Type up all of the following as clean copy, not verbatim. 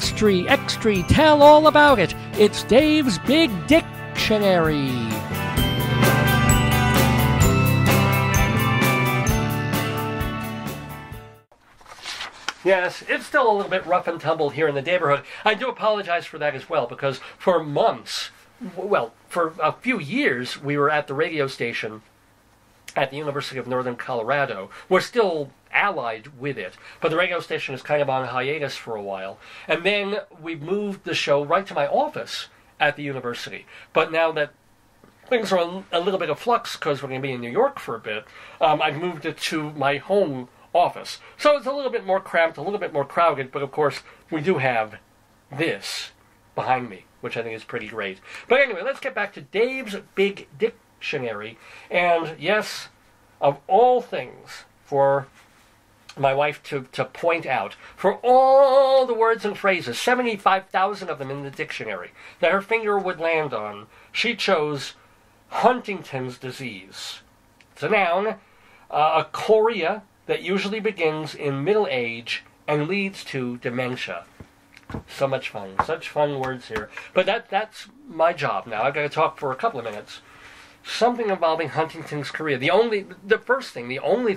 Extra, extra, tell all about it. It's Dave's Big Dictionary. Yes, it's still a little bit rough and tumble here in the neighborhood. I do apologize for that as well, because for months, well, for a few years, we were at the radio station at the University of Northern Colorado. We're still allied with it, but the radio station is kind of on hiatus for a while. And then we moved the show right to my office at the university. But now that things are a little bit of flux because we're going to be in New York for a bit, I've moved it to my home office. So it's a little bit more cramped, a little bit more crowded, but of course we do have this behind me, which I think is pretty great. But anyway, let's get back to Dave's Big Dictionary. And yes, of all things for my wife to point out, for all the words and phrases, 75,000 of them in the dictionary, that her finger would land on, she chose Huntington's disease. It's a noun, a chorea that usually begins in middle age and leads to dementia. So much fun. Such fun words here. But that's my job now. I've got to talk for a couple of minutes. Something involving Huntington's chorea. The only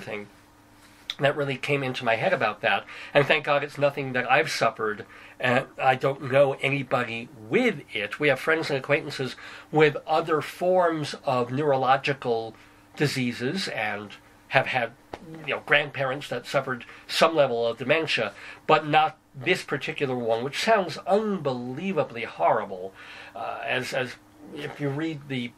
thing that really came into my head about that, and thank God it's nothing that I've suffered, and I don't know anybody with it. We have friends and acquaintances with other forms of neurological diseases and have had, grandparents that suffered some level of dementia, but not this particular one, which sounds unbelievably horrible. As if you read the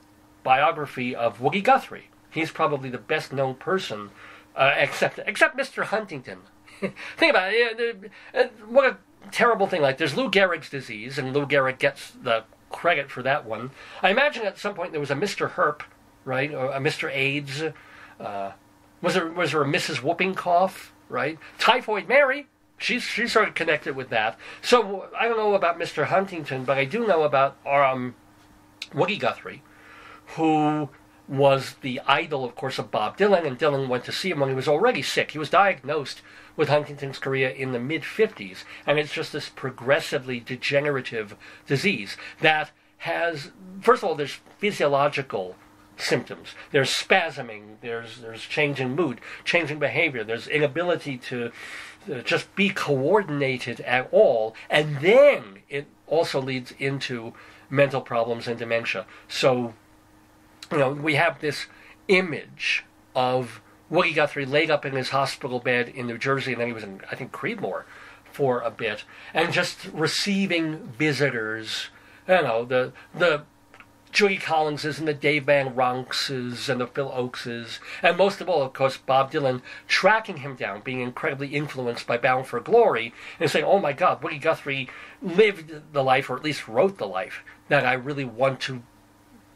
biography of Woody Guthrie, he's probably the best known person, except Mr. Huntington. Think about it. What a terrible thing. Like, there's Lou Gehrig's disease, and Lou Gehrig gets the credit for that one. I imagine at some point there was a Mr. Herp, right, or a Mr. AIDS. Was there a Mrs. Whooping Cough, right? Typhoid Mary, she's sort of connected with that. So I don't know about Mr. Huntington, but I do know about Woody Guthrie, who was the idol, of course, of Bob Dylan, and Dylan went to see him when he was already sick. He was diagnosed with Huntington's chorea in the mid-50s, and it's just this progressively degenerative disease that has, first of all, there's physiological symptoms. There's spasming, there's change in mood, change in behavior, there's inability to just be coordinated at all, and then it also leads into mental problems and dementia. So, we have this image of Woody Guthrie laid up in his hospital bed in New Jersey, and then he was in, I think, Creedmoor for a bit, and just receiving visitors, the Judy Collinses and the Dave Van Ronkses and the Phil Oakses, and most of all, of course, Bob Dylan tracking him down, being incredibly influenced by Bound for Glory, and saying, oh my God, Woody Guthrie lived the life, or at least wrote the life, that I really want to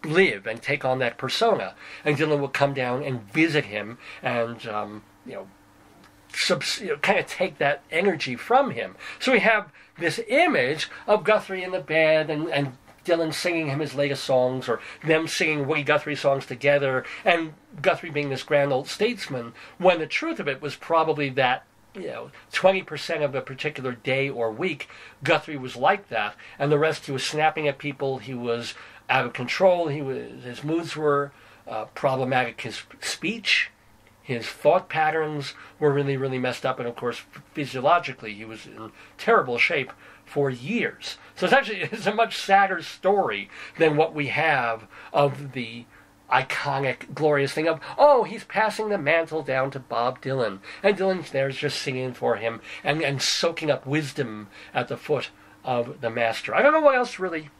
live and take on that persona. And Dylan would come down and visit him and, kind of take that energy from him. So we have this image of Guthrie in the bed and Dylan singing him his latest songs, or them singing Woody Guthrie songs together, and Guthrie being this grand old statesman, when the truth of it was probably that, 20% of a particular day or week, Guthrie was like that, and the rest he was snapping at people, he was out of control, his moods were problematic, his speech, his thought patterns were really, really messed up, and of course, physiologically, he was in terrible shape for years. So it's a much sadder story than what we have of the iconic, glorious thing of, he's passing the mantle down to Bob Dylan. And Dylan's there just singing for him and soaking up wisdom at the foot of the master. I don't know what else really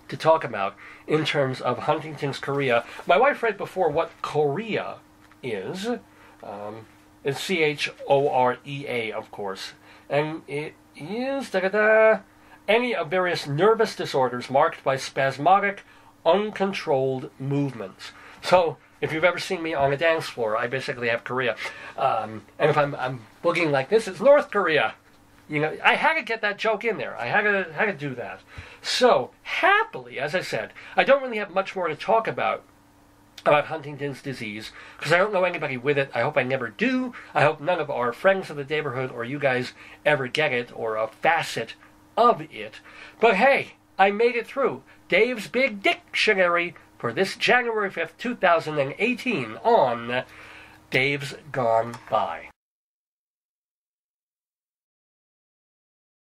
to talk about in terms of Huntington's chorea. My wife read before what chorea is. It's C-H-O-R-E-A, of course. And it is any of various nervous disorders marked by spasmodic, uncontrolled movements. So, if you've ever seen me on a dance floor, I basically have chorea. And if I'm boogieing like this, it's North Korea. I had to get that joke in there. I had to do that. So, happily, as I said, I don't really have much more to talk about Huntington's disease, because I don't know anybody with it. I hope I never do. I hope none of our friends of the neighborhood or you guys ever get it, or a facet of it. But hey, I made it through Dave's Big Dictionary for this January 5th, 2018 on Dave's Gone By.